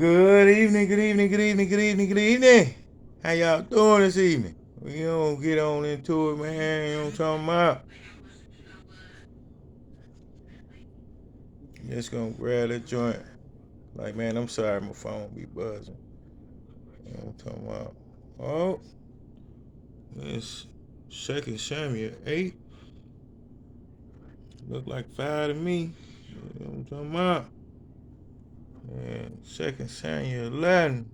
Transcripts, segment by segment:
Good evening, good evening, good evening, good evening, good evening. How y'all doing this evening? We don't get on into it, man. You know what I'm talking about? Just gonna grab that joint. Like, man, I'm sorry, my phone be buzzing. You know what I'm talking about? Oh, this Second Samuel 8. Look like 5 to me. You know what I'm talking about? And Second Samuel 11.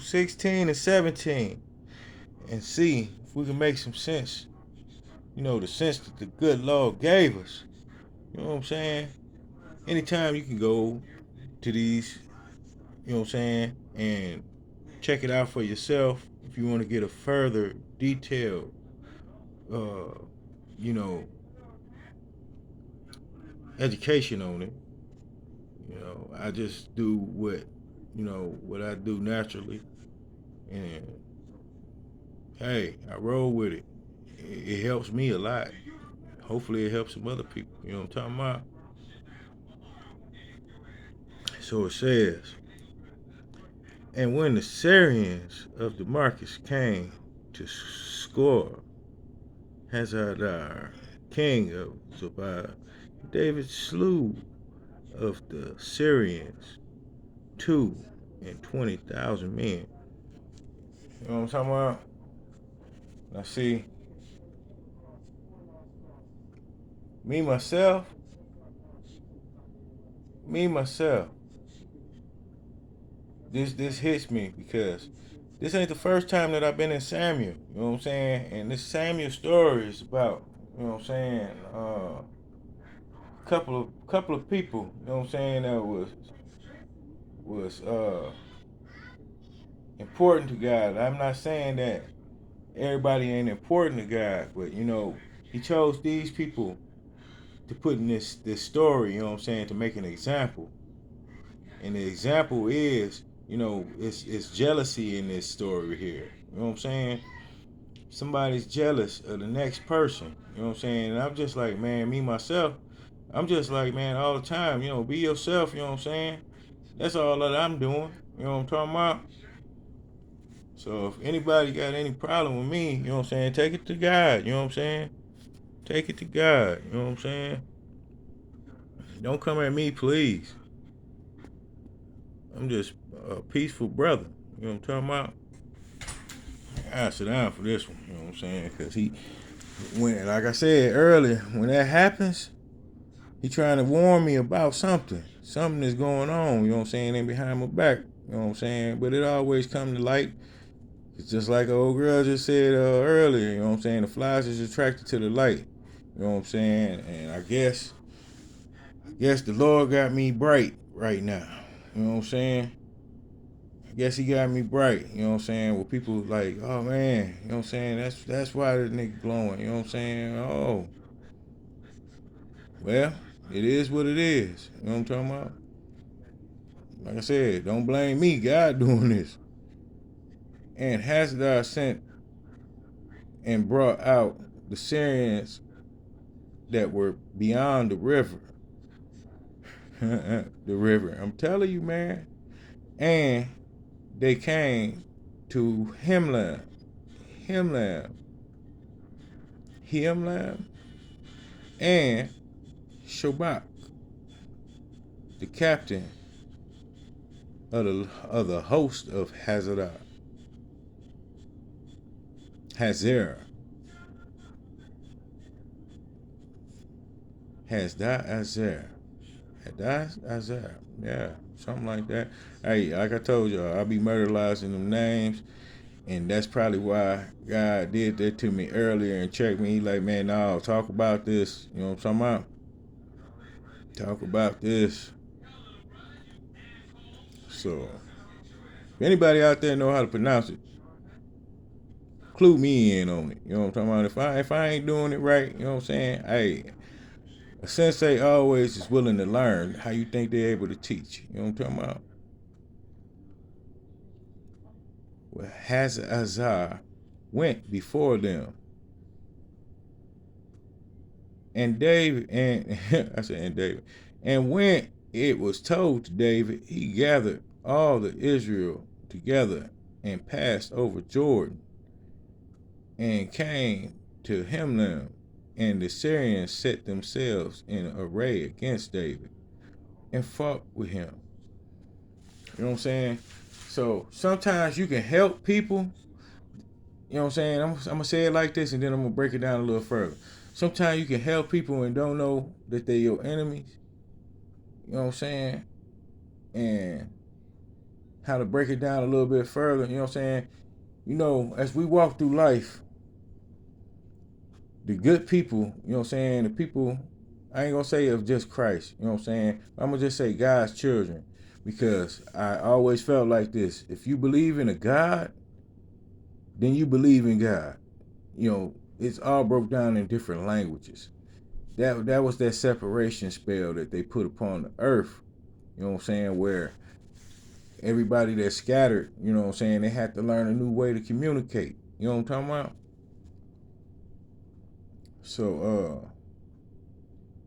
16 and 17. And see if we can make some sense. The sense that the good Lord gave us. You know what I'm saying? Anytime you can go to these, you know what I'm saying, and check it out for yourself if you want to get a further detailed, uh, you know, education on it. I just do what I do naturally, and hey, I roll with it. It helps me a lot. Hopefully, it helps some other people. You know what I'm talking about? So it says, and when the Syrians of Damascus came to score Hazardar, king of Zobah, David slew of the Syrians 220,000 men. You know what I'm talking about? Now see, me myself, me myself, this hits me because this ain't the first time that I've been in Samuel. You know what I'm saying? And this Samuel story is about, you know what I'm saying, couple of people, you know what I'm saying, that was important to God. I'm not saying that everybody ain't important to God, but He chose these people to put in this story. You know what I'm saying, to make an example, and the example is, it's jealousy in this story here. You know what I'm saying? Somebody's jealous of the next person. You know what I'm saying? And I'm just like, man, me myself, I'm just like, man, all the time. Be yourself. You know what I'm saying? That's all that I'm doing. You know what I'm talking about? So if anybody got any problem with me, you know what I'm saying, take it to God. You know what I'm saying? Take it to God. You know what I'm saying? Don't come at me, please. I'm just a peaceful brother. You know what I'm talking about? I sit down for this one. You know what I'm saying? Because like I said earlier, when that happens, he trying to warn me about something. Something is going on. You know what I'm saying? And behind my back. You know what I'm saying? But it always come to light. It's just like an old girl just said earlier. You know what I'm saying? The flies is attracted to the light. You know what I'm saying? And I guess the Lord got me bright right now. You know what I'm saying? I guess He got me bright. You know what I'm saying? Where people like, oh man, you know what I'm saying? That's why this nigga glowing. You know what I'm saying? Oh, well, it is what it is. You know what I'm talking about? Like I said, don't blame me. God doing this. And Hazardar sent and brought out the Syrians that were beyond the river. The river. I'm telling you, man. And they came to Himlam, Himlam, and Shobak, the captain of the host of Hazer, Azer, Azer, yeah, something like that. Hey, like I told y'all, I be murderizing them names, and that's probably why God did that to me earlier and checked me. He like, man, no, talk about this. You know what I'm talking about? Talk about this. So, if anybody out there know how to pronounce it, clue me in on it. You know what I'm talking about? If I ain't doing it right, you know what I'm saying? Hey, a sensei always is willing to learn. How you think they're able to teach? You know what I'm talking about? Well, Hazazar went before them, and David and I said and David and went it was told to David, he gathered all the Israel together and passed over Jordan and came to Hemlam, and the Syrians set themselves in array against David and fought with him. You know what I'm saying? So sometimes you can help people. You know what I'm saying? I'm gonna say it like this, and then I'm gonna break it down a little further. Sometimes you can help people and don't know that they're your enemies. You know what I'm saying? And how to break it down a little bit further. You know what I'm saying? You know, as we walk through life, the good people, you know what I'm saying, the people, I ain't gonna say of just Christ, you know what I'm saying? I'm gonna just say God's children. Because I always felt like this. If you believe in a God, then you believe in God. You know, it's all broke down in different languages. That was that separation spell that they put upon the earth, you know what I'm saying, where everybody that's scattered, you know what I'm saying, they had to learn a new way to communicate. You know what I'm talking about? So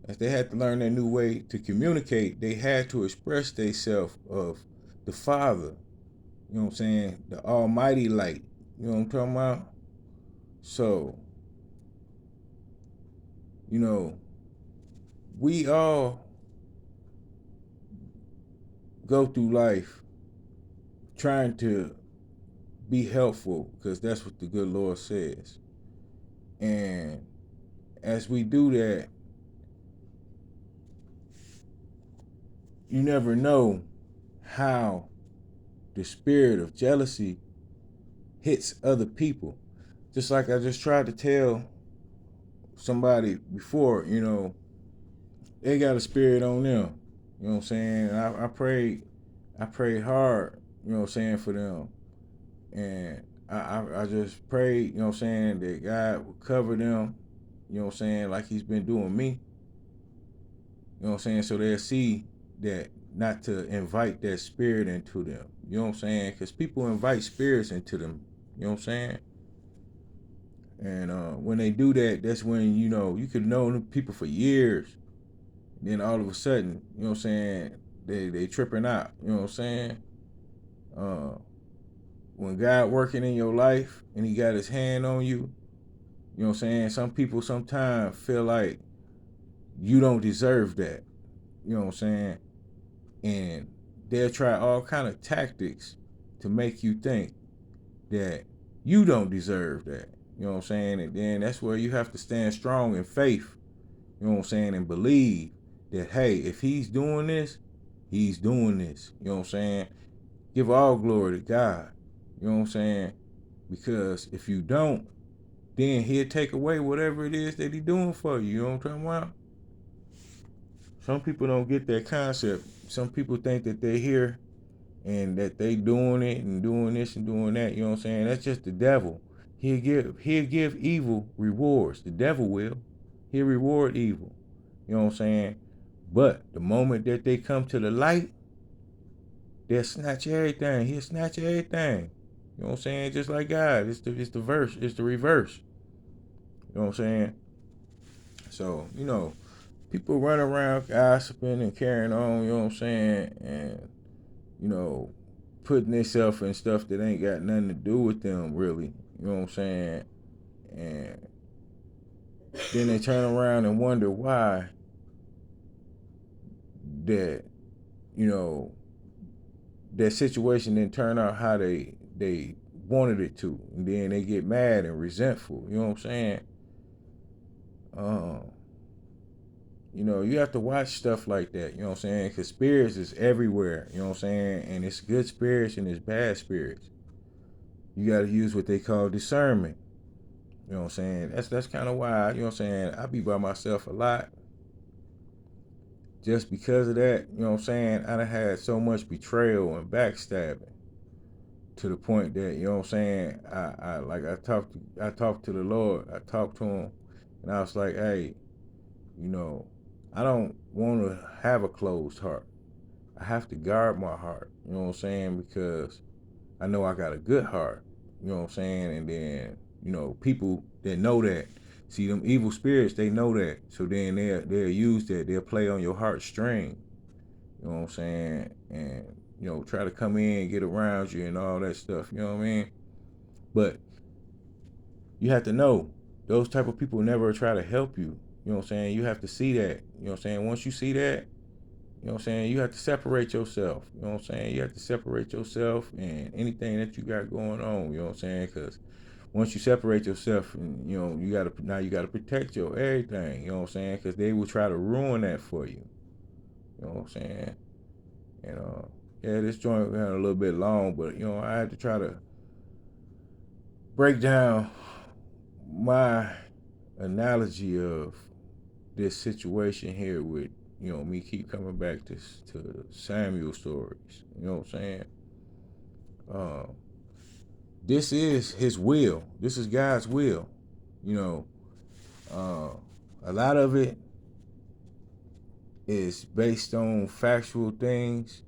as they had to learn that new way to communicate, they had to express themselves of the Father, you know what I'm saying, the Almighty Light. You know what I'm talking about? So, you know, we all go through life trying to be helpful because that's what the good Lord says. And as we do that, you never know how the spirit of jealousy hits other people. Just like I just tried to tell somebody before, you know, they got a spirit on them. You know what I'm saying? I prayed hard, you know what I'm saying, for them. And I just prayed, you know what I'm saying, that God would cover them, you know what I'm saying, like he's been doing me. You know what I'm saying? So they'll see that not to invite that spirit into them. You know what I'm saying? Because people invite spirits into them. You know what I'm saying? And when they do that, that's when, you know, you could know people for years. Then all of a sudden, you know what I'm saying, they tripping out. You know what I'm saying? Uh, when God working in your life and he got his hand on you, you know what I'm saying? Some people sometimes feel like you don't deserve that. You know what I'm saying? And they'll try all kind of tactics to make you think that you don't deserve that. You know what I'm saying? And then that's where you have to stand strong in faith. You know what I'm saying? And believe that, hey, if he's doing this, he's doing this. You know what I'm saying? Give all glory to God. You know what I'm saying? Because if you don't, then he'll take away whatever it is that he's doing for you. You know what I'm talking about? Some people don't get that concept. Some people think that they're here and that they doing it and doing this and doing that. You know what I'm saying? That's just the devil. He'll give evil rewards. The devil will. He'll reward evil. You know what I'm saying? But the moment that they come to the light, they'll snatch everything. He'll snatch everything. You know what I'm saying? Just like God. It's the verse. It's the reverse. You know what I'm saying? So, you know, people run around gossiping and carrying on, you know what I'm saying? And, you know, putting themselves in stuff that ain't got nothing to do with them, really. You know what I'm saying? And then they turn around and wonder why that, you know, that situation didn't turn out how they wanted it to. And then they get mad and resentful. You know what I'm saying? Um, you know, you have to watch stuff like that. You know what I'm saying? Because spirits is everywhere. You know what I'm saying? And it's good spirits and it's bad spirits. You got to use what they call discernment. You know what I'm saying? That's kind of why, you know what I'm saying, I be by myself a lot. Just because of that, you know what I'm saying, I done had so much betrayal and backstabbing to the point that, you know what I'm saying, I talked to the Lord, I talked to him, and I was like, hey, you know, I don't want to have a closed heart. I have to guard my heart, you know what I'm saying, because I know I got a good heart, you know what I'm saying, and then, you know, people that know that, see them evil spirits, they know that, so then they'll use that, they'll play on your heartstring, You know what I'm saying? And, try to come in and get around you and all that stuff. You know what I mean? But you have to know those type of people never try to help you. You know what I'm saying? You have to see that. You know what I'm saying? Once you see that, you know what I'm saying, you have to separate yourself. You know what I'm saying? You have to separate yourself and anything that you got going on. You know what I'm saying? Because once you separate yourself, you gotta protect your everything. You know what I'm saying? Because they will try to ruin that for you. You know what I'm saying? And yeah, this joint got a little bit long, but I had to try to break down my analogy of this situation here with me keep coming back to Samuel stories. You know what I'm saying? Uh, this is his will. This is God's will. You know, a lot of it is based on factual things.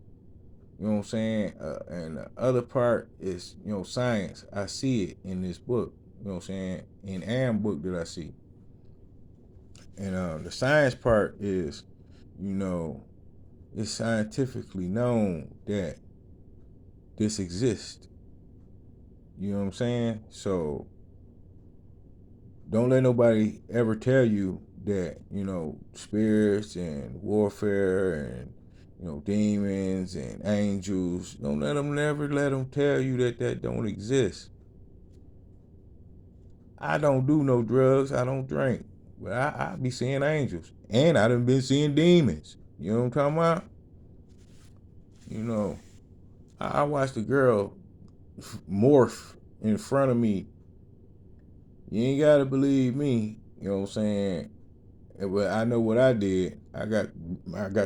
You know what I'm saying? And the other part is science. I see it in this book. You know what I'm saying? In Am book that I see. And the science part is, it's scientifically known that this exists. You know what I'm saying? So don't let nobody ever tell you that, spirits and warfare and, demons and angels, don't never let them tell you that don't exist. I don't do no drugs. I don't drink. But I be seeing angels. And I done been seeing demons. You know what I'm talking about? I watched a girl morph in front of me. You ain't gotta believe me. You know what I'm saying? But I know what I did. I got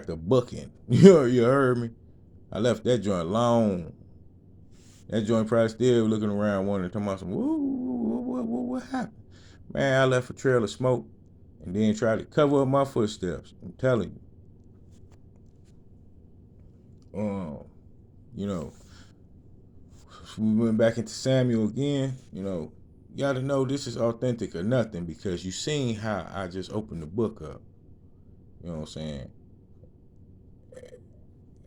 the booking. You heard me? I left that joint alone. That joint probably still looking around wondering, talking about some, what happened? Man, I left a trail of smoke and then tried to cover up my footsteps. I'm telling you. We went back into Samuel again. You gotta know this is authentic or nothing because you seen how I just opened the book up. You know what I'm saying?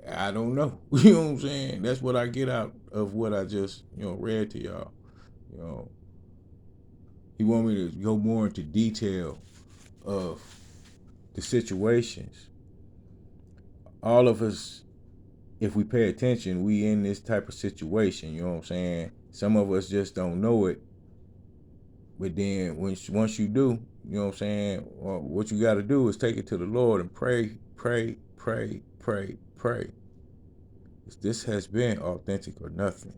I don't know. You know what I'm saying? That's what I get out of what I just, read to y'all. He want me to go more into detail of the situations. All of us, if we pay attention, we in this type of situation. You know what I'm saying? Some of us just don't know it. But then once you do, you know what I'm saying? What you got to do is take it to the Lord and pray, pray, pray, pray, pray. This has been authentic or nothing.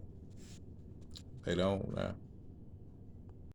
Later on now.